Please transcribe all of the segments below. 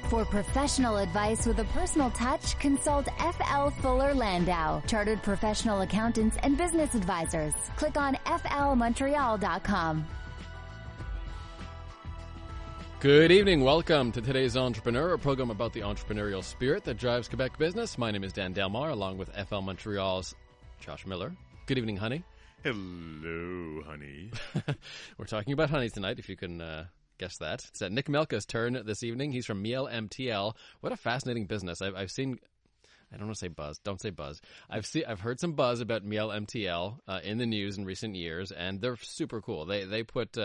For professional advice with a personal touch, consult FL Fuller Landau, Chartered Professional Accountants and Business Advisors. Click on flmontreal.com. Good evening. Welcome to today's Entrepreneur, a program about the entrepreneurial spirit that drives Quebec business. My name is Dan Delmar, along with FL Montreal's Josh Miller. Good evening, honey. Hello, honey. We're talking about honey tonight, if you can guess that. It's Nick Melka's turn this evening. He's from MIEL MTL. What a fascinating business. I've seen, I don't want to say buzz. Don't say buzz. I've heard some buzz about MIEL MTL in the news in recent years, and they're super cool. They put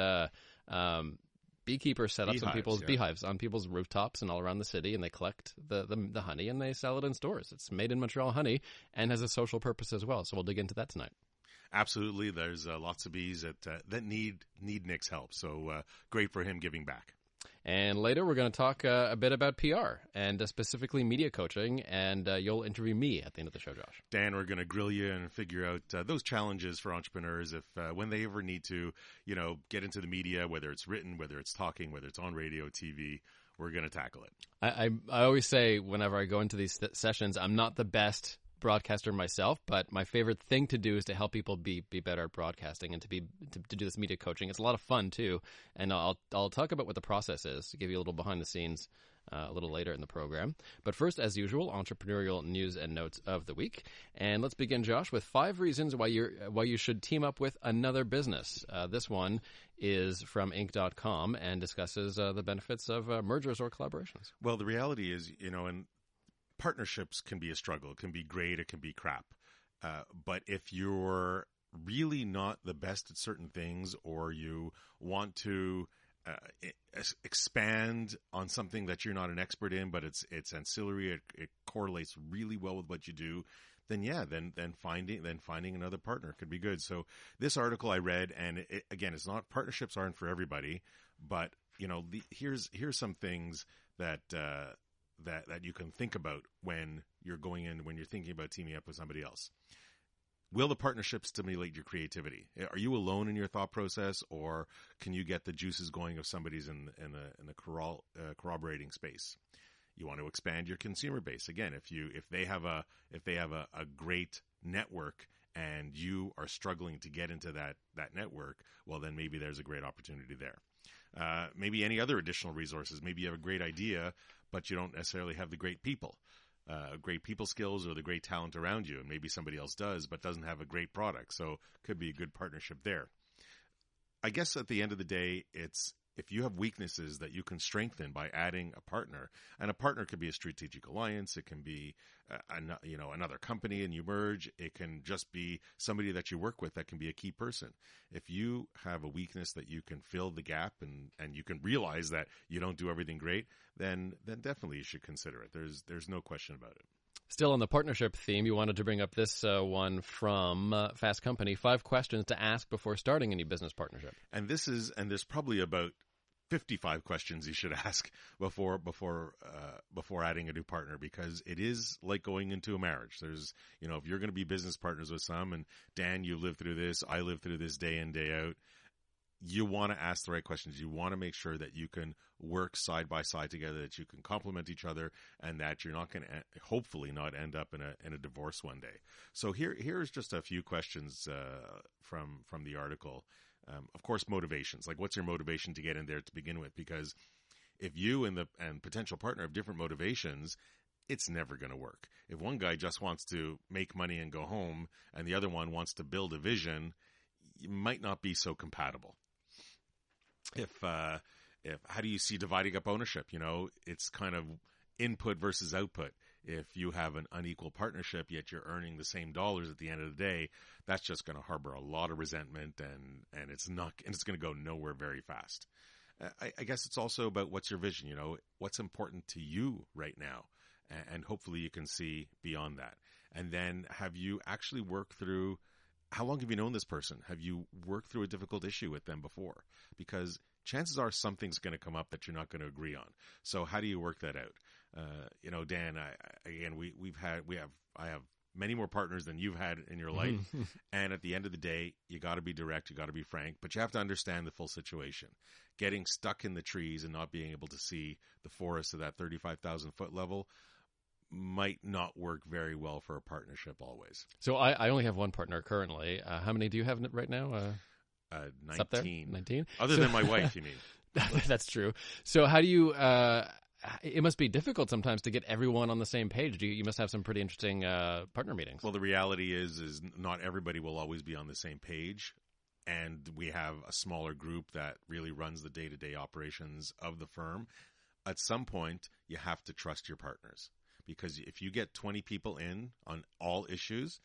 beekeepers set up some people's beehives on people's rooftops and all around the city, and they collect the honey and they sell it in stores. It's made in Montreal honey and has a social purpose as well. So we'll dig into that tonight. Absolutely. There's lots of bees that need Nick's help. So great for him giving back. And later we're going to talk a bit about PR and specifically media coaching, and you'll interview me at the end of the show, Josh. Dan, we're going to grill you and figure out those challenges for entrepreneurs if when they ever need to, get into the media, whether it's written, whether it's talking, whether it's on radio, TV. We're going to tackle it. I always say whenever I go into these sessions, I'm not the best broadcaster myself, but my favorite thing to do is to help people be better at broadcasting and to do this media coaching. It's a lot of fun too, and I'll talk about what the process is to give you a little behind the scenes a little later in the program. But first, as usual, entrepreneurial news and notes of the week. And let's begin, Josh, with 5 reasons why you should team up with another business. This one is from Inc.com and discusses the benefits of mergers or collaborations. Well, the reality is, and partnerships can be a struggle. It can be great. It can be crap. But if you're really not the best at certain things, or you want to expand on something that you're not an expert in, but it's ancillary, it correlates really well with what you do, then finding another partner could be good. So this article I read, and again, it's not, partnerships aren't for everybody, but here's some things that you can think about when you're thinking about teaming up with somebody else. Will the partnership stimulate your creativity? Are you alone in your thought process, or can you get the juices going if somebody's in the corroborating space? You want to expand your consumer base. Again, if they have a great network and you are struggling to get into that network, well, then maybe there's a great opportunity there. Maybe any other additional resources. Maybe you have a great idea, but you don't necessarily have the great people skills or the great talent around you. And maybe somebody else does, but doesn't have a great product. So could be a good partnership there. I guess at the end of the day, it's if you have weaknesses that you can strengthen by adding a partner, and a partner could be a strategic alliance. It can be, another company and you merge. It can just be somebody that you work with that can be a key person. If you have a weakness that you can fill the gap and you can realize that you don't do everything great, then definitely you should consider it. There's no question about it. Still on the partnership theme, you wanted to bring up this one from Fast Company, 5 questions to ask before starting any business partnership. And there's probably about 55 questions you should ask before adding a new partner, because it is like going into a marriage. There's, if you're going to be business partners with some, and Dan, you lived through this, I lived through this day in, day out, you want to ask the right questions. You want to make sure that you can work side by side together, that you can complement each other, and that you're not going to hopefully not end up in a divorce one day. So here's just a few questions from the article. Of course, motivations. Like, what's your motivation to get in there to begin with? Because if you and potential partner have different motivations, it's never going to work. If one guy just wants to make money and go home, and the other one wants to build a vision, you might not be so compatible. If how do you see dividing up ownership? It's kind of input versus output. If you have an unequal partnership, yet you're earning the same dollars at the end of the day, that's just going to harbor a lot of resentment, and it's going to go nowhere very fast. I guess it's also about what's your vision, what's important to you right now, and hopefully you can see beyond that. And then have you actually worked through, how long have you known this person? Have you worked through a difficult issue with them before? Because chances are something's going to come up that you're not going to agree on. So how do you work that out? Dan, I have many more partners than you've had in your life. And at the end of the day, you got to be direct, you got to be frank, but you have to understand the full situation. Getting stuck in the trees and not being able to see the forest at that 35,000 foot level might not work very well for a partnership always. So I only have one partner currently. How many do you have right now? 19. 19? Other than my wife, you mean? That's true. So how do you, it must be difficult sometimes to get everyone on the same page. You must have some pretty interesting partner meetings. Well, the reality is not everybody will always be on the same page. And we have a smaller group that really runs the day-to-day operations of the firm. At some point, you have to trust your partners. Because if you get 20 people in on all issues,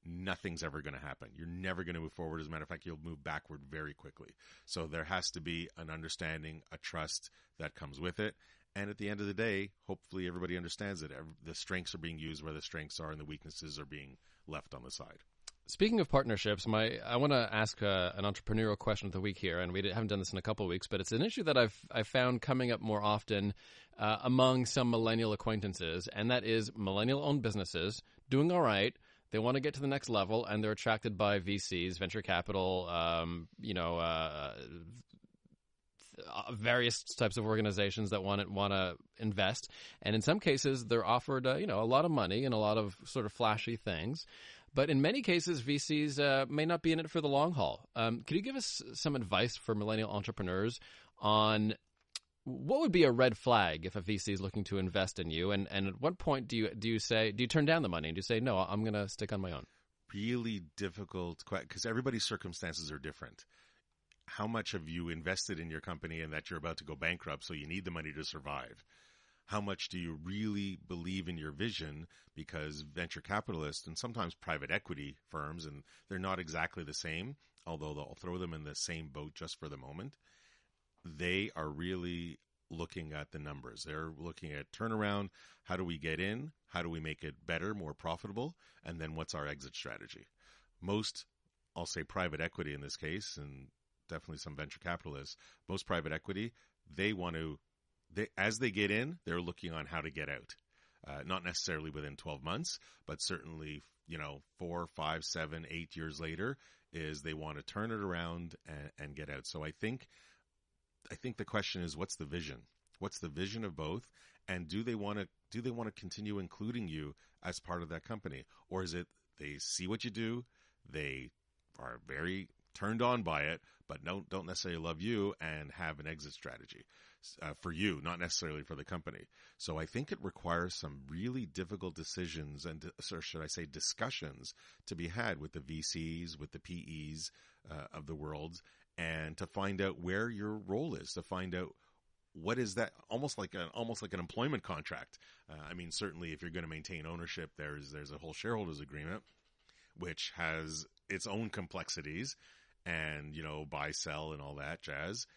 nothing's ever going to happen. You're never going to move forward. As a matter of fact, you'll move backward very quickly. So there has to be an understanding, a trust that comes with it. And at the end of the day, hopefully everybody understands that the strengths are being used where the strengths are and the weaknesses are being left on the side. Speaking of partnerships, I want to ask an entrepreneurial question of the week here, and we haven't done this in a couple of weeks, but it's an issue that I've found coming up more often among some millennial acquaintances, and that is millennial-owned businesses doing all right. They want to get to the next level, and they're attracted by VCs, venture capital, various types of organizations that want to invest, and in some cases, they're offered a lot of money and a lot of sort of flashy things. But in many cases, VCs may not be in it for the long haul. Could you give us some advice for millennial entrepreneurs on what would be a red flag if a VC is looking to invest in you? And at what point do you turn down the money and do you say, no, I'm going to stick on my own? Really difficult, because everybody's circumstances are different. How much have you invested in your company and that you're about to go bankrupt, so you need the money to survive? How much do you really believe in your vision? Because venture capitalists and sometimes private equity firms, and they're not exactly the same, although they'll throw them in the same boat just for the moment, they are really looking at the numbers. They're looking at turnaround. How do we get in? How do we make it better, more profitable? And then what's our exit strategy? Most, I'll say private equity in this case, and definitely some venture capitalists, most private equity, as they get in, they're looking on how to get out. Not necessarily within 12 months, but certainly, 4, 5, 7, 8 years later, is they want to turn it around and get out. So I think the question is, what's the vision? What's the vision of both? And do they want to continue including you as part of that company? Or is it they see what you do, they are very turned on by it, but don't necessarily love you and have an exit strategy for you, not necessarily for the company. So I think it requires some really difficult decisions or should I say discussions to be had with the VCs, with the PEs of the world, and to find out where your role is, to find out what is that, almost like an employment contract. Certainly if you're going to maintain ownership, there's a whole shareholders agreement, which has its own complexities and, buy, sell and all that jazz.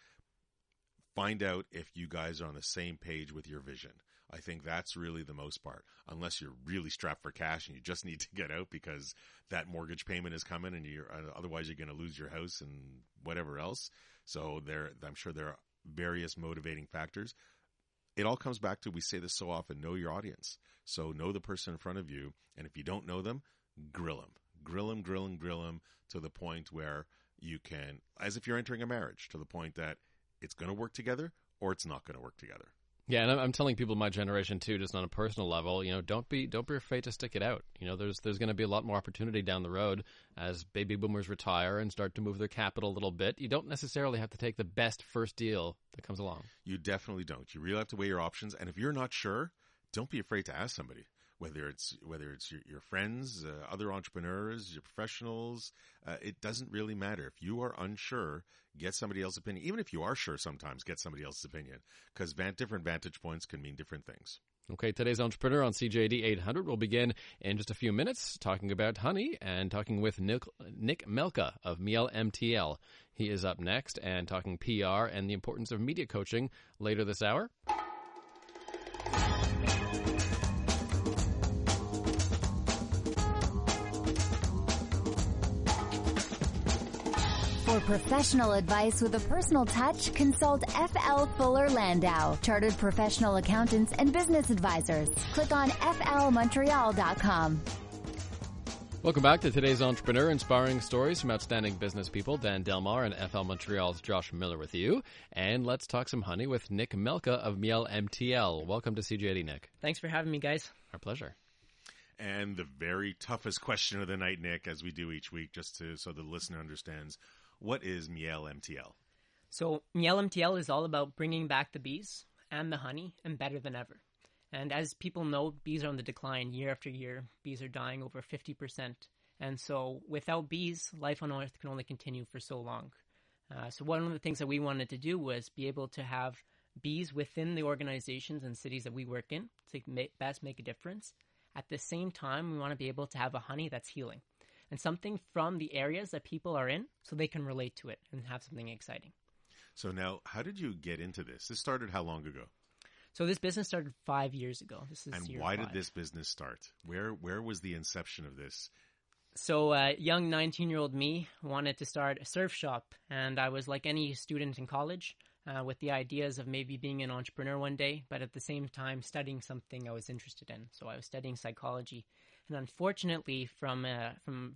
Find out if you guys are on the same page with your vision. I think that's really the most part, unless you're really strapped for cash and you just need to get out because that mortgage payment is coming and otherwise you're going to lose your house and whatever else. So I'm sure there are various motivating factors. It all comes back to, we say this so often, know your audience. So know the person in front of you. And if you don't know them, grill them to the point where you can, as if you're entering a marriage, to the point that it's going to work together or it's not going to work together. Yeah, and I'm telling people my generation too, just on a personal level, don't be afraid to stick it out. There's going to be a lot more opportunity down the road as baby boomers retire and start to move their capital a little bit. You don't necessarily have to take the best first deal that comes along. You definitely don't. You really have to weigh your options, and if you're not sure, don't be afraid to ask somebody. Whether it's your friends, other entrepreneurs, your professionals, it doesn't really matter. If you are unsure, get somebody else's opinion. Even if you are sure sometimes, get somebody else's opinion, because different vantage points can mean different things. Okay, today's Entrepreneur on CJAD 800 will begin in just a few minutes talking about honey and talking with Nick Melka of MIEL MTL. He is up next and talking PR and the importance of media coaching later this hour. For professional advice with a personal touch, consult F.L. Fuller Landau, Chartered Professional Accountants and Business Advisors. Click on flmontreal.com. Welcome back to today's Entrepreneur, inspiring stories from outstanding business people. Dan Delmar and FL Montreal's Josh Miller with you. And let's talk some honey with Nick Melka of MIEL MTL. Welcome to CJAD, Nick. Thanks for having me, guys. Our pleasure. And the very toughest question of the night, Nick, as we do each week, just so the listener understands, what is MIEL MTL? So MIEL MTL is all about bringing back the bees and the honey and better than ever. And as people know, bees are on the decline year after year. Bees are dying over 50%. And so without bees, life on Earth can only continue for so long. So one of the things that we wanted to do was be able to have bees within the organizations and cities that we work in to best make a difference. At the same time, we want to be able to have a honey that's healing and something from the areas that people are in so they can relate to it and have something exciting. So now, how did you get into this? This started how long ago? So this business started 5 years ago. This is and year why 5. did this business start? Where was the inception of this? So young 19-year-old me wanted to start a surf shop, and I was like any student in college with the ideas of maybe being an entrepreneur one day, but at the same time studying something I was interested in. So I was studying psychology, and unfortunately from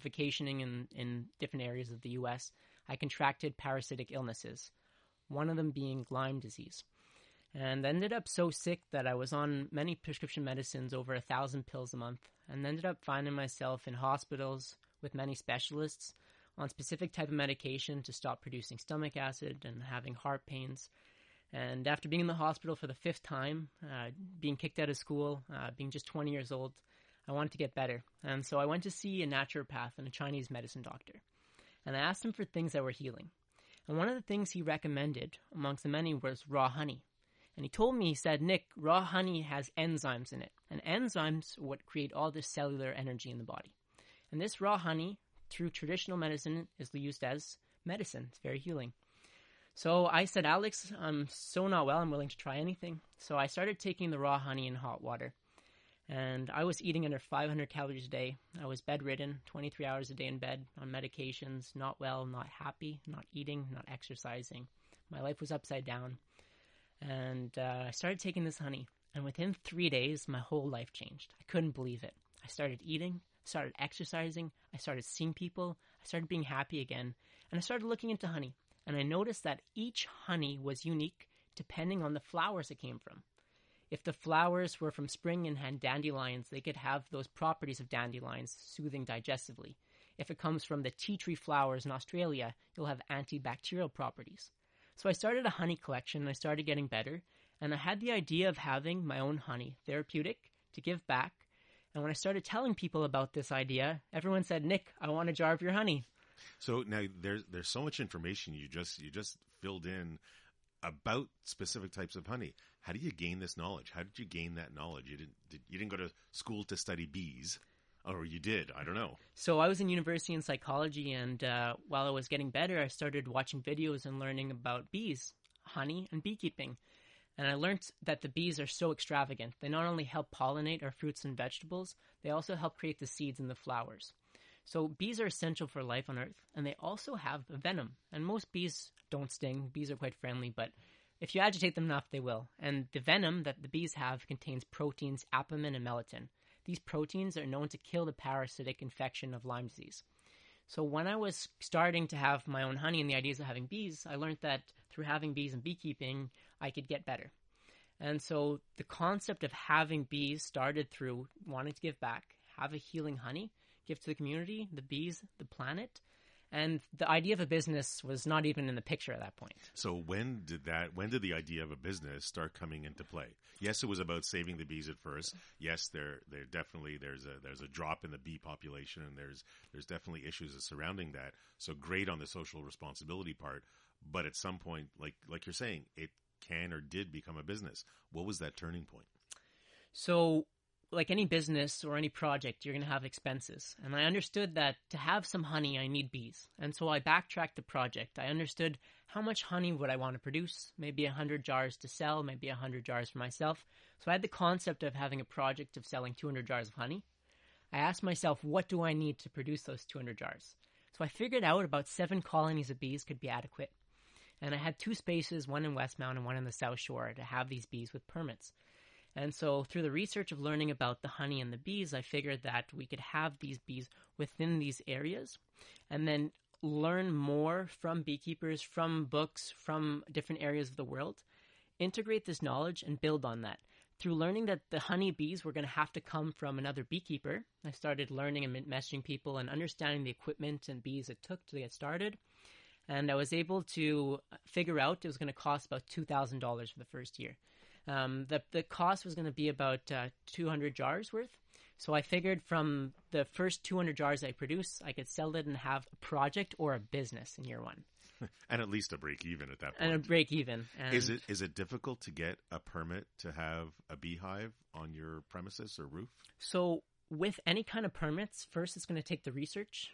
vacationing in different areas of the U.S., I contracted parasitic illnesses, one of them being Lyme disease. And ended up so sick that I was on many prescription medicines, over 1,000 pills a month, and ended up finding myself in hospitals with many specialists on specific type of medication to stop producing stomach acid and having heart pains. And after being in the hospital for the 5th time, being kicked out of school, being just 20 years old, I wanted to get better. And so I went to see a naturopath and a Chinese medicine doctor. And I asked him for things that were healing. And one of the things he recommended, amongst the many, was raw honey. And he told me, he said, Nick, raw honey has enzymes in it. And enzymes are what create all this cellular energy in the body. And this raw honey, through traditional medicine, is used as medicine. It's very healing. So I said, Alex, I'm so not well, I'm willing to try anything. So I started taking the raw honey in hot water. And I was eating under 500 calories a day. I was bedridden, 23 hours a day in bed, on medications, not well, not happy, not eating, not exercising. My life was upside down. And I started taking this honey, and within 3 days, my whole life changed. I couldn't believe it. I started eating, started exercising, I started seeing people, I started being happy again, and I started looking into honey. And I noticed that each honey was unique depending on the flowers it came from. If the flowers were from spring and had dandelions, they could have those properties of dandelions, soothing digestively. If it comes from the tea tree flowers in Australia, you'll have antibacterial properties. So I started a honey collection, and I started getting better, and I had the idea of having my own honey, therapeutic, to give back. And when I started telling people about this idea, everyone said, Nick, I want a jar of your honey. So now there's so much information you just filled in about specific types of honey. How do you gain this knowledge? How did you gain that knowledge? You didn't go to school to study bees. Or you did, I don't know. So I was in university in psychology, and while I was getting better, I started watching videos and learning about bees, honey, and beekeeping. And I learned that the bees are so extravagant. They not only help pollinate our fruits and vegetables, they also help create the seeds and the flowers. So bees are essential for life on Earth, and they also have venom. And most bees don't sting. Bees are quite friendly, but if you agitate them enough, they will. And the venom that the bees have contains proteins, apamin, and melatonin. These proteins are known to kill the parasitic infection of Lyme disease. So when I was starting to have my own honey and the ideas of having bees, I learned that through having bees and beekeeping, I could get better. And so the concept of having bees started through wanting to give back, have a healing honey, give to the community, the bees, the planet. And the idea of a business was not even in the picture at that point. So when did the idea of a business start coming into play? Yes, it was about saving the bees at first. Yes, there's a drop in the bee population, and there's definitely issues surrounding that. So great on the social responsibility part, but at some point, like you're saying, it can or did become a business. What was that turning point? So like any business or any project, you're going to have expenses. And I understood that to have some honey, I need bees. And so I backtracked the project. I understood how much honey would I want to produce, maybe 100 jars to sell, maybe 100 jars for myself. So I had the concept of having a project of selling 200 jars of honey. I asked myself, what do I need to produce those 200 jars? So I figured out about 7 colonies of bees could be adequate. And I had 2 spaces, one in Westmount and one in the South Shore, to have these bees with permits. And so through the research of learning about the honey and the bees, I figured that we could have these bees within these areas and then learn more from beekeepers, from books, from different areas of the world, integrate this knowledge and build on that. Through learning that the honey bees were going to have to come from another beekeeper, I started learning and messaging people and understanding the equipment and bees it took to get started. And I was able to figure out it was going to cost about $2,000 for the first year. The cost was going to be about 200 jars worth. So I figured from the first 200 jars I produce, I could sell it and have a project or a business in year one. And at least a break even at that point. And a break even. And Is it difficult to get a permit to have a beehive on your premises or roof? So with any kind of permits, first it's going to take the research.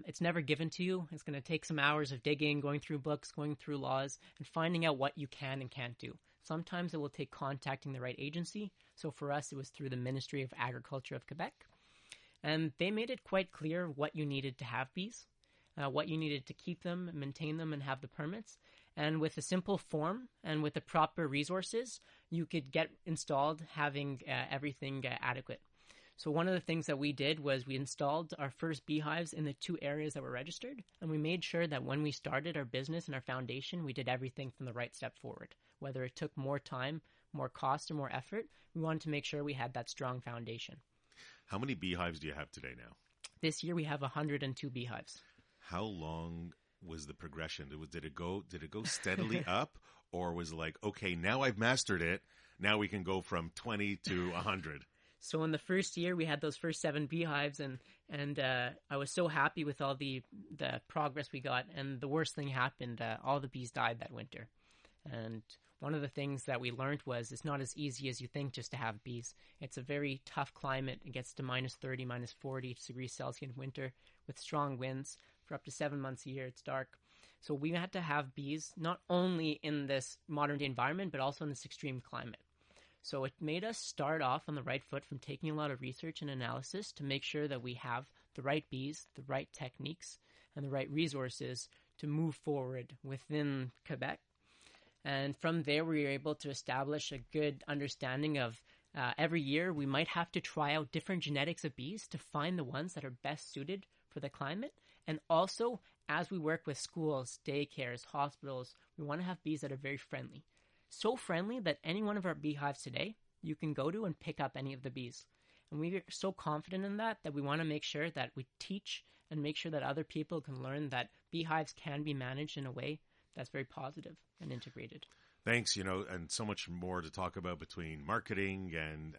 It's never given to you. It's going to take some hours of digging, going through books, going through laws, and finding out what you can and can't do. Sometimes it will take contacting the right agency. So for us, it was through the Ministry of Agriculture of Quebec. And they made it quite clear what you needed to have bees, what you needed to keep them, maintain them, and have the permits. And with a simple form and with the proper resources, you could get installed having everything adequate. So one of the things that we did was we installed our first beehives in the 2 areas that were registered, and we made sure that when we started our business and our foundation, we did everything from the right step forward. Whether it took more time, more cost, or more effort, we wanted to make sure we had that strong foundation. How many beehives do you have today now? This year we have 102 beehives. How long was the progression? Did it go steadily up, or was it like, okay, now I've mastered it, now we can go from 20 to 100? So in the first year, we had those first 7 beehives, and I was so happy with all the progress we got. And the worst thing happened: all the bees died that winter. And one of the things that we learned was it's not as easy as you think just to have bees. It's a very tough climate. It gets to minus 30, minus 40 degrees Celsius in winter with strong winds for up to 7 months a year. It's dark. So we had to have bees not only in this modern day environment, but also in this extreme climate. So it made us start off on the right foot from taking a lot of research and analysis to make sure that we have the right bees, the right techniques, and the right resources to move forward within Quebec. And from there, we were able to establish a good understanding of every year we might have to try out different genetics of bees to find the ones that are best suited for the climate. And also, as we work with schools, daycares, hospitals, we want to have bees that are very friendly. So friendly that any one of our beehives today, you can go to and pick up any of the bees. And we're so confident in that we want to make sure that we teach and make sure that other people can learn that beehives can be managed in a way that's very positive and integrated. Thanks, and so much more to talk about between marketing and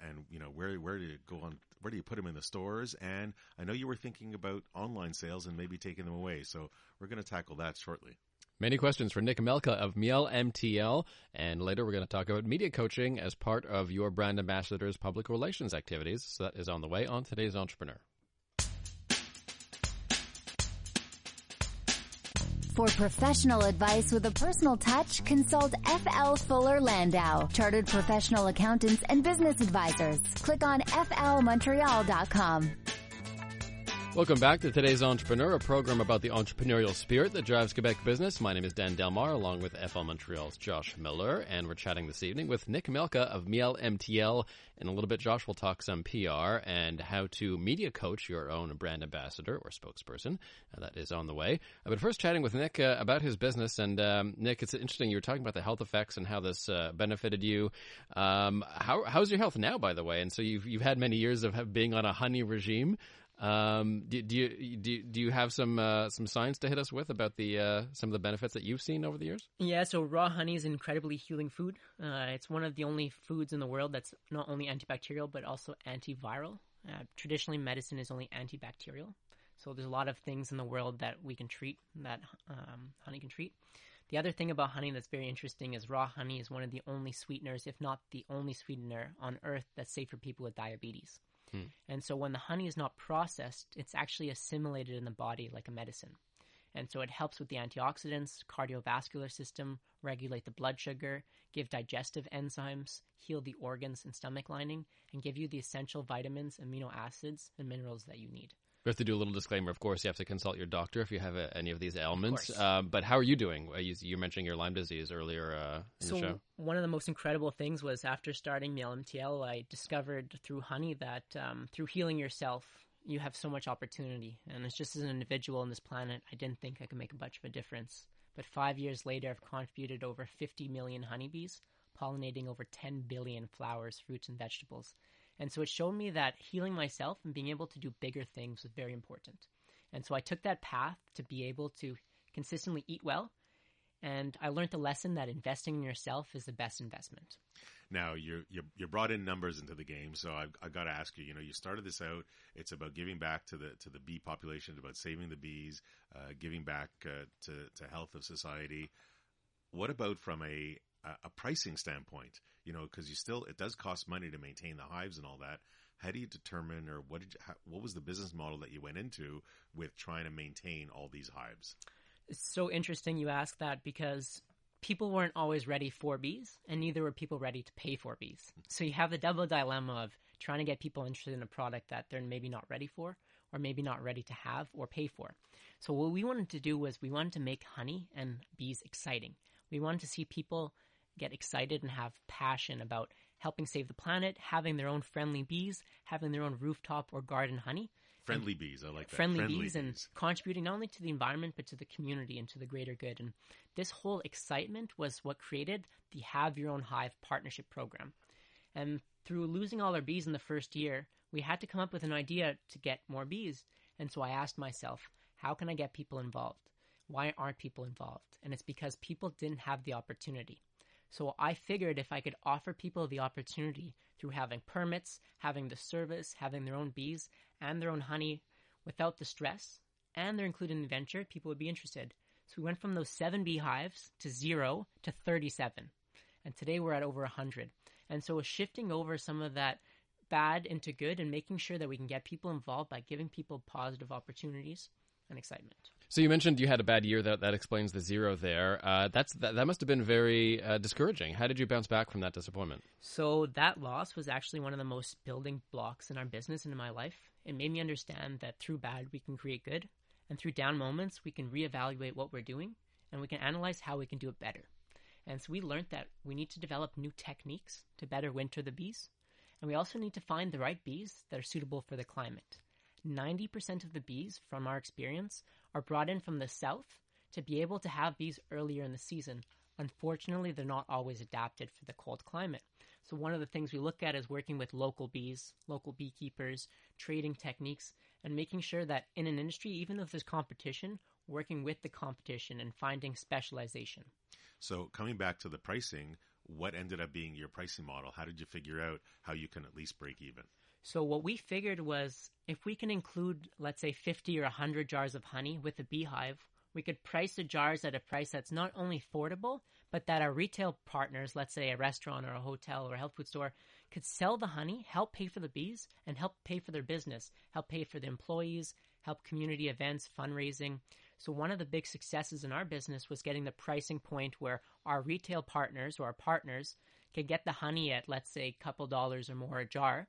where do you go on, where do you put them in the stores? And I know you were thinking about online sales and maybe taking them away. So we're going to tackle that shortly. Many questions for Nick Melka of MIEL MTL, and later we're going to talk about media coaching as part of your brand ambassador's public relations activities. So that is on the way on Today's Entrepreneur. For professional advice with a personal touch, consult FL Fuller Landau, Chartered Professional Accountants and Business Advisors. Click on flmontreal.com. Welcome back to Today's Entrepreneur, a program about the entrepreneurial spirit that drives Quebec business. My name is Dan Delmar, along with FL Montreal's Josh Miller, and we're chatting this evening with Nick Melka of MIEL MTL. In a little bit, Josh will talk some PR and how to media coach your own brand ambassador or spokesperson. That is on the way. But first, chatting with Nick about his business. And Nick, it's interesting. You were talking about the health effects and how this benefited you. How's your health now, by the way? And so you've had many years of being on a honey regime. Do you have some science to hit us with about some of the benefits that you've seen over the years? Yeah, so raw honey is an incredibly healing food. It's one of the only foods in the world that's not only antibacterial but also antiviral. Traditionally, medicine is only antibacterial. So there's a lot of things in the world that we can treat, that honey can treat. The other thing about honey that's very interesting is raw honey is one of the only sweeteners, if not the only sweetener on earth that's safe for people with diabetes. And so when the honey is not processed, it's actually assimilated in the body like a medicine. And so it helps with the antioxidants, cardiovascular system, regulate the blood sugar, give digestive enzymes, heal the organs and stomach lining, and give you the essential vitamins, amino acids, and minerals that you need. We have to do a little disclaimer. Of course, you have to consult your doctor if you have any of these ailments. Of But how are you doing? You mentioned your Lyme disease earlier in the show. One of the most incredible things was after starting MIEL MTL, I discovered through honey that through healing yourself, you have so much opportunity. And it's just as an individual on this planet, I didn't think I could make much of a difference. But 5 years later, I've contributed over 50 million honeybees, pollinating over 10 billion flowers, fruits, and vegetables. And so it showed me that healing myself and being able to do bigger things was very important. And so I took that path to be able to consistently eat well. And I learned the lesson that investing in yourself is the best investment. Now, you brought in numbers into the game, so I've got to ask you. You started this out. It's about giving back to the bee population, about saving the bees, giving back to health of society. What about from a pricing standpoint? Because it does cost money to maintain the hives and all that. How do you determine, or what was the business model that you went into with trying to maintain all these hives? It's so interesting you ask that, because people weren't always ready for bees, and neither were people ready to pay for bees. So you have the double dilemma of trying to get people interested in a product that they're maybe not ready for, or maybe not ready to have or pay for. So what we wanted to do was we wanted to make honey and bees exciting. We wanted to see people get excited and have passion about helping save the planet, having their own friendly bees, having their own rooftop or garden honey. Friendly bees, I like that. Friendly bees, and contributing not only to the environment, but to the community and to the greater good. And this whole excitement was what created the Have Your Own Hive partnership program. And through losing all our bees in the first year, we had to come up with an idea to get more bees. And so I asked myself, how can I get people involved? Why aren't people involved? And it's because people didn't have the opportunity. So I figured if I could offer people the opportunity through having permits, having the service, having their own bees and their own honey without the stress, and they're included in the venture, people would be interested. So we went from those 7 beehives to 0 to 37. And today we're at over 100. And so shifting over some of that bad into good and making sure that we can get people involved by giving people positive opportunities and excitement. So you mentioned you had a bad year. That explains the 0 there. That must have been very discouraging. How did you bounce back from that disappointment? So that loss was actually one of the most building blocks in our business and in my life. It made me understand that through bad, we can create good. And through down moments, we can reevaluate what we're doing, and we can analyze how we can do it better. And so we learned that we need to develop new techniques to better winter the bees. And we also need to find the right bees that are suitable for the climate. 90% of the bees, from our experience, are brought in from the south to be able to have bees earlier in the season. Unfortunately, they're not always adapted for the cold climate. So one of the things we look at is working with local bees, local beekeepers, trading techniques, and making sure that in an industry, even if there's competition, working with the competition and finding specialization. So coming back to the pricing, what ended up being your pricing model? How did you figure out how you can at least break even? So what we figured was if we can include, let's say, 50 or 100 jars of honey with a beehive, we could price the jars at a price that's not only affordable, but that our retail partners, let's say a restaurant or a hotel or a health food store, could sell the honey, help pay for the bees, and help pay for their business, help pay for the employees, help community events, fundraising. So one of the big successes in our business was getting the pricing point where our retail partners or our partners could get the honey at, let's say, a couple dollars or more a jar.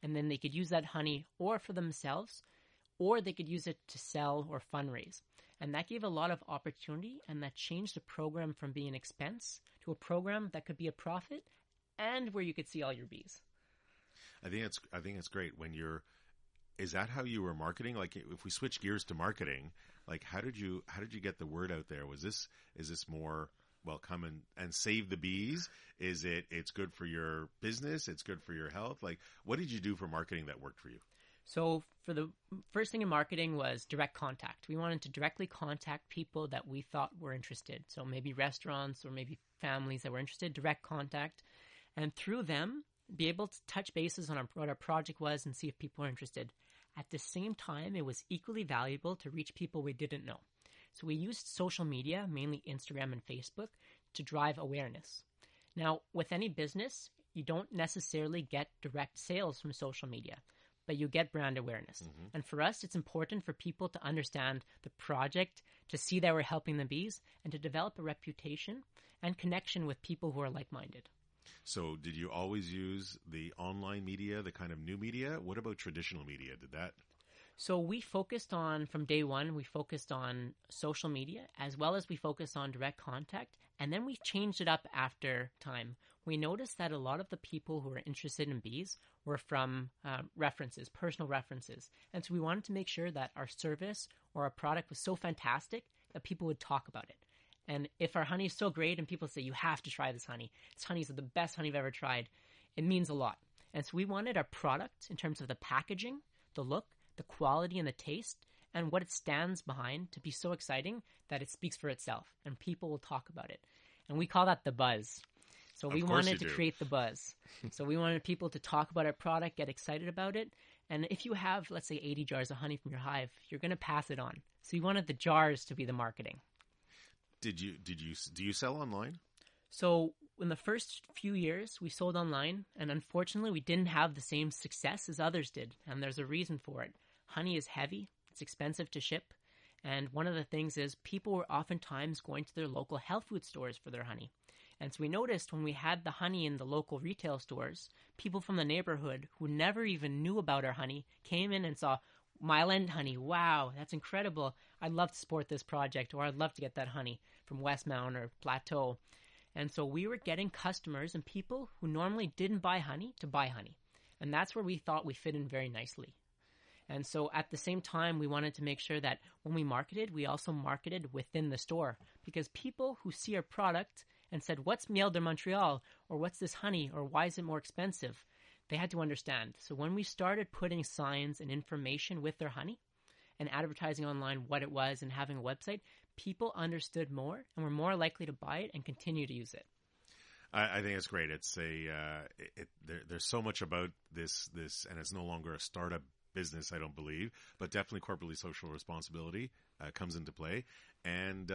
And then they could use that honey or for themselves, or they could use it to sell or fundraise. And that gave a lot of opportunity, and that changed the program from being an expense to a program that could be a profit and where you could see all your bees. I think it's great when is that how you were marketing? Like if we switch gears to marketing, like how did you get the word out there? Is this more, well, come and save the bees? Is it's good for your business? It's good for your health? Like, what did you do for marketing that worked for you? So for the first thing in marketing was direct contact. We wanted to directly contact people that we thought were interested. So maybe restaurants or maybe families that were interested, direct contact. And through them, be able to touch bases on what our project was and see if people are interested. At the same time, it was equally valuable to reach people we didn't know. So we used social media, mainly Instagram and Facebook, to drive awareness. Now, with any business, you don't necessarily get direct sales from social media, but you get brand awareness. Mm-hmm. And for us, it's important for people to understand the project, to see that we're helping the bees, and to develop a reputation and connection with people who are like-minded. So did you always use the online media, the kind of new media? What about traditional media? Did that? So we focused on, from day one, we focused on social media as well as we focused on direct contact. And then we changed it up after time. We noticed that a lot of the people who were interested in bees were from references, personal references. And so we wanted to make sure that our service or our product was so fantastic that people would talk about it. And if our honey is so great and people say, you have to try this honey, this honey is the best honey I've ever tried, it means a lot. And so we wanted our product in terms of the packaging, the look, the quality and the taste, and what it stands behind to be so exciting that it speaks for itself and people will talk about it. And we call that the buzz. So we wanted to create the buzz. So we wanted people to talk about our product, get excited about it. And if you have, let's say, 80 jars of honey from your hive, you're going to pass it on. So we wanted the jars to be the marketing. Do you sell online? So in the first few years, we sold online, and unfortunately, we didn't have the same success as others did, and there's a reason for it. Honey is heavy, it's expensive to ship, and one of the things is people were oftentimes going to their local health food stores for their honey. And so we noticed when we had the honey in the local retail stores, people from the neighborhood who never even knew about our honey came in and saw MIEL End honey. Wow, that's incredible. I'd love to support this project, or I'd love to get that honey from Westmount or Plateau. And so we were getting customers and people who normally didn't buy honey to buy honey. And that's where we thought we fit in very nicely. And so at the same time, we wanted to make sure that when we marketed, we also marketed within the store. Because people who see our product and said, what's Miel de Montreal? Or what's this honey? Or why is it more expensive? They had to understand. So when we started putting signs and information with their honey and advertising online what it was and having a website, people understood more and were more likely to buy it and continue to use it. I think it's great. It's there's so much about this, and it's no longer a startup business, I don't believe, but definitely corporately social responsibility comes into play, and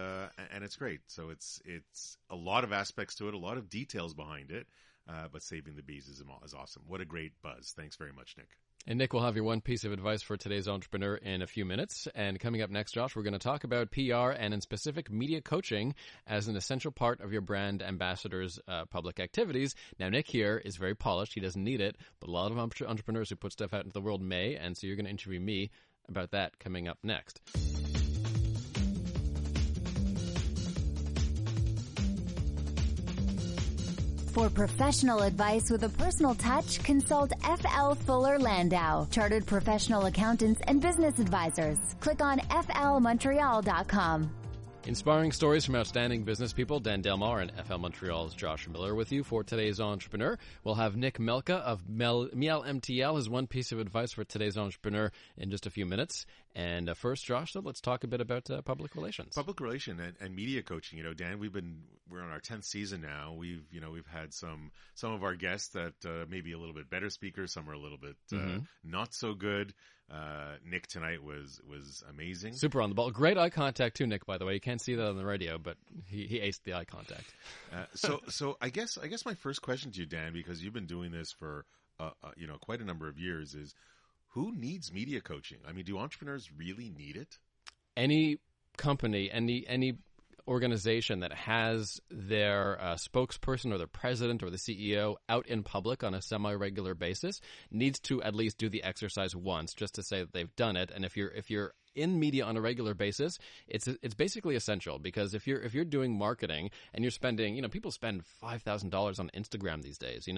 it's great. So it's a lot of aspects to it, a lot of details behind it, but saving the bees is awesome. What a great buzz! Thanks very much, Nick. And Nick will have your one piece of advice for today's entrepreneur in a few minutes. And coming up next, Josh, we're going to talk about PR and in specific media coaching as an essential part of your brand ambassador's public activities. Now, Nick here is very polished. He doesn't need it, but a lot of entrepreneurs who put stuff out into the world may. And so you're going to interview me about that coming up next. For professional advice with a personal touch, consult FL Fuller Landau, Chartered Professional Accountants and Business Advisors. Click on flmontreal.com. Inspiring stories from outstanding business people. Dan Delmar and FL Montreal's Josh Miller with you for today's entrepreneur. We'll have Nick Melka of MIEL MTL, his one piece of advice for today's entrepreneur in just a few minutes. And first, Josh, let's talk a bit about public relations. Public relation and media coaching. Dan, we're on our 10th season now. We've had some of our guests that maybe a little bit better speakers. Some are a little bit not so good. Nick tonight was amazing. Super on the ball. Great eye contact too, Nick, by the way. You can't see that on the radio, but he aced the eye contact. So I guess my first question to you, Dan, because you've been doing this for quite a number of years, is who needs media coaching? I mean, do entrepreneurs really need it? Any company, any organization that has their spokesperson or their president or the CEO out in public on a semi-regular basis needs to at least do the exercise once, just to say that they've done it. And if you're in media on a regular basis, it's basically essential, because if you're doing marketing and you're spending, people spend $5,000 on Instagram these days,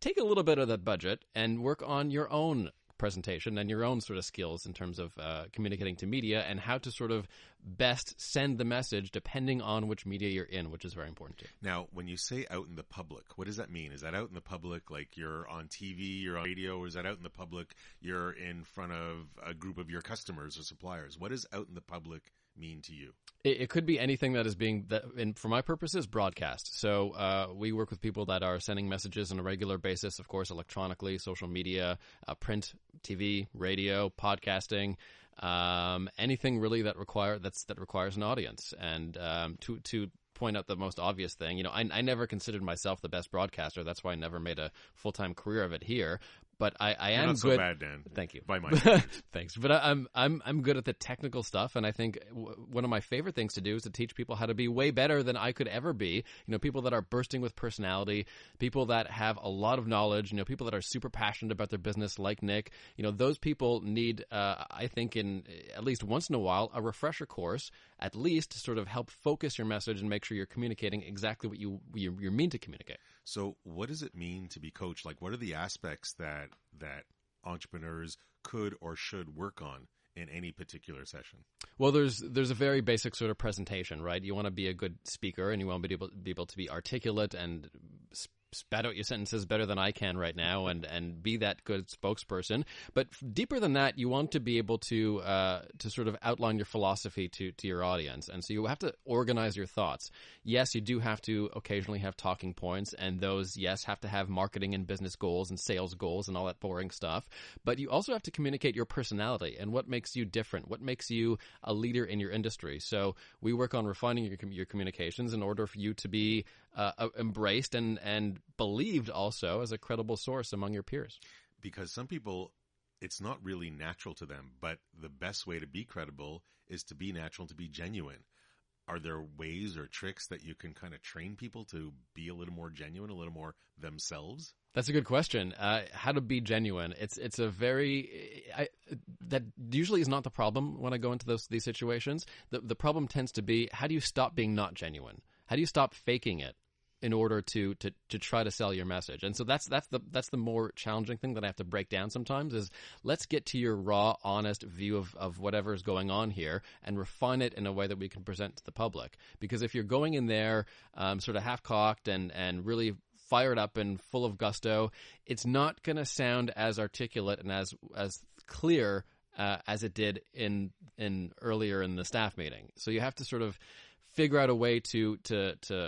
take a little bit of that budget and work on your own presentation and your own sort of skills in terms of communicating to media and how to sort of best send the message depending on which media you're in, which is very important too. Now, when you say out in the public, what does that mean? Is that out in the public like you're on TV, you're on radio, or is that out in the public you're in front of a group of your customers or suppliers? What does out in the public mean to you? It could be anything that is being, and for my purposes, broadcast. So we work with people that are sending messages on a regular basis, of course, electronically, social media, print, TV, radio, podcasting, anything really that requires an audience. And to point out the most obvious thing, I never considered myself the best broadcaster. That's why I never made a full-time career of it here. But I You're am not so good. bad, Dan. Thank you. By my standards. Thanks. But I'm good at the technical stuff, and I think one of my favorite things to do is to teach people how to be way better than I could ever be. People that are bursting with personality, people that have a lot of knowledge, people that are super passionate about their business, like Nick. Those people need, I think, in at least once in a while, a refresher course, at least to sort of help focus your message and make sure you're communicating exactly what you mean to communicate. So what does it mean to be coached? Like, what are the aspects that entrepreneurs could or should work on in any particular session? Well, there's a very basic sort of presentation, right? You want to be a good speaker, and you want to be able to be articulate and spat out your sentences better than I can right now, and be that good spokesperson. But deeper than that, you want to be able to sort of outline your philosophy to your audience, and so you have to organize your thoughts. Yes, you do have to occasionally have talking points, and those, yes, have to have marketing and business goals and sales goals and all that boring stuff. But you also have to communicate your personality and what makes you different, what makes you a leader in your industry. So we work on refining your communications in order for you to be embraced and believed also as a credible source among your peers. Because some people, it's not really natural to them, but the best way to be credible is to be natural, to be genuine. Are there ways or tricks that you can kind of train people to be a little more genuine, a little more themselves? That's a good question. How to be genuine. It's a very that usually is not the problem when I go into these situations. The problem tends to be, how do you stop being not genuine? How do you stop faking it in order to try to sell your message? And so that's the more challenging thing that I have to break down sometimes, is let's get to your raw, honest view of whatever is going on here and refine it in a way that we can present to the public. Because if you're going in there sort of half-cocked and really fired up and full of gusto, it's not going to sound as articulate and as clear as it did in earlier in the staff meeting. So you have to sort of figure out a way to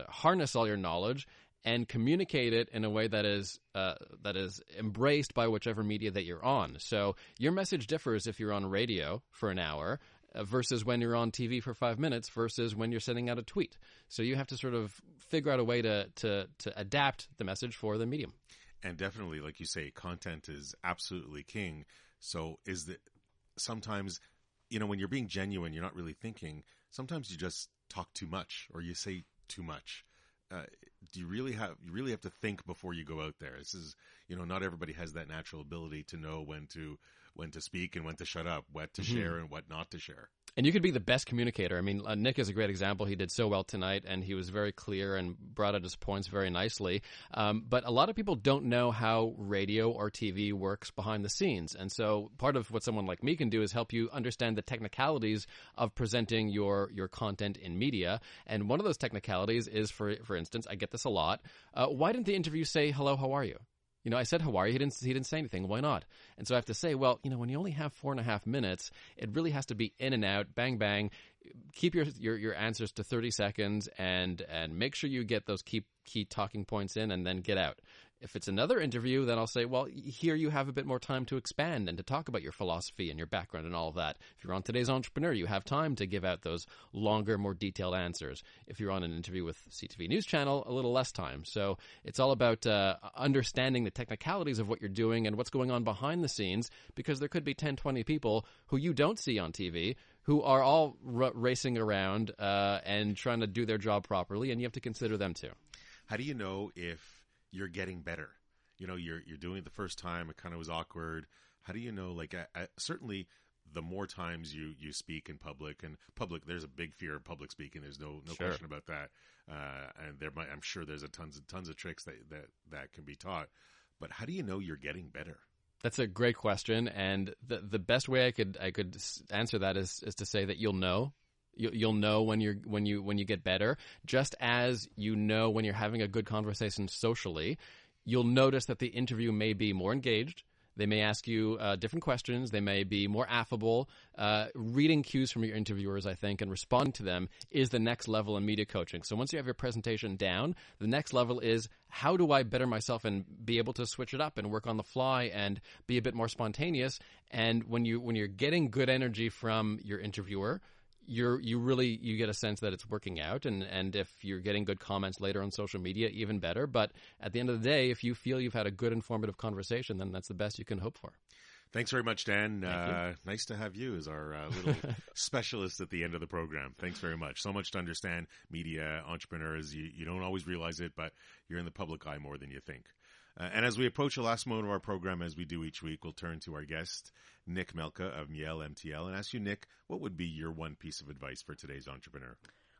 harness all your knowledge and communicate it in a way that is embraced by whichever media that you're on. So your message differs if you're on radio for an hour versus when you're on TV for 5 minutes versus when you're sending out a tweet. So you have to sort of figure out a way to adapt the message for the medium. And definitely, like you say, content is absolutely king. So sometimes, when you're being genuine, you're not really thinking. Sometimes you just talk too much, or you say too much. You really have to think before you go out there. This is, not everybody has that natural ability to know when to speak and when to shut up, what to share and what not to share. And you could be the best communicator. I mean, Nick is a great example. He did so well tonight, and he was very clear and brought out his points very nicely. But a lot of people don't know how radio or TV works behind the scenes. And so part of what someone like me can do is help you understand the technicalities of presenting your content in media. And one of those technicalities is, for instance, I get this a lot. Why didn't the interview say, "Hello, how are you?" I said, "How are you?" He didn't say anything. Why not? And so I have to say, well, when you only have 4.5 minutes, it really has to be in and out, bang, bang. Keep your answers to 30 seconds and make sure you get those key talking points in, and then get out. If it's another interview, then I'll say, well, here you have a bit more time to expand and to talk about your philosophy and your background and all of that. If you're on Today's Entrepreneur, you have time to give out those longer, more detailed answers. If you're on an interview with CTV News Channel, a little less time. So it's all about understanding the technicalities of what you're doing and what's going on behind the scenes, because there could be 10, 20 people who you don't see on TV who are all racing around and trying to do their job properly, and you have to consider them too. How do you know if you're getting better? You're doing it the first time, it kind of was awkward. How do you know? Like, certainly the more times you speak in public, there's a big fear of public speaking. There's no Sure. question about that. And I'm sure there's tons of tricks that can be taught. But how do you know you're getting better? That's a great question, and the best way I could answer that is to say that you'll know. You'll know when you get better, just as you know when you're having a good conversation socially. You'll notice that the interview may be more engaged. They may ask you different questions. They may be more affable. Reading cues from your interviewers, I think, and responding to them is the next level in media coaching. So once you have your presentation down, the next level is, how do I better myself and be able to switch it up and work on the fly and be a bit more spontaneous? And when you're getting good energy from your interviewer, you get a sense that it's working out, and if you're getting good comments later on social media, even better. But at the end of the day, if you feel you've had a good informative conversation, then that's the best you can hope for. Thanks very much, Dan. Thank you. Nice to have you as our little specialist at the end of the program. Thanks very much. So much to understand media, entrepreneurs. You don't always realize it, but you're in the public eye more than you think. And as we approach the last moment of our program, as we do each week, we'll turn to our guest, Nick Melka of MIEL MTL, and ask you, Nick, what would be your one piece of advice for today's entrepreneur?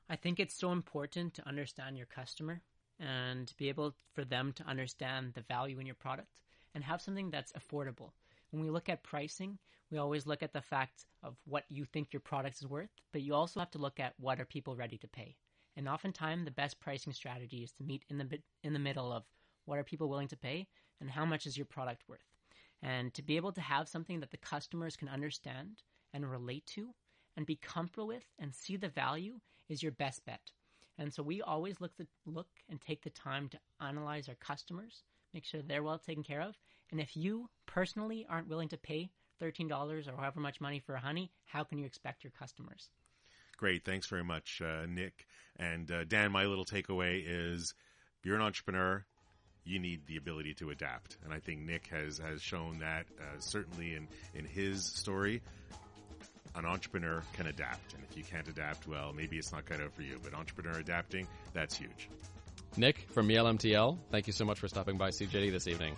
I think it's so important to understand your customer and to be able for them to understand the value in your product and have something that's affordable. When we look at pricing, we always look at the fact of what you think your product is worth, but you also have to look at what are people ready to pay. And oftentimes, the best pricing strategy is to meet in the middle of what are people willing to pay and how much is your product worth. And to be able to have something that the customers can understand and relate to and be comfortable with and see the value is your best bet. And so we always look and take the time to analyze our customers, make sure they're well taken care of. And if you personally aren't willing to pay $13 or however much money for a honey, how can you expect your customers? Great. Thanks very much, Nick. And Dan, my little takeaway is if you're an entrepreneur, you need the ability to adapt. And I think Nick has shown that certainly in his story. An entrepreneur can adapt. And if you can't adapt, well, maybe it's not cut out for you. But entrepreneur adapting, that's huge. Nick from MIEL MTL, thank you so much for stopping by CJD this evening.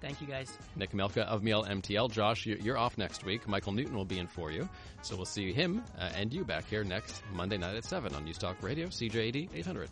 Thank you, guys. Nick Melka of MIEL MTL. Josh, you're off next week. Michael Newton will be in for you. So we'll see him and you back here next Monday night at 7 on News Talk Radio, CJD 800.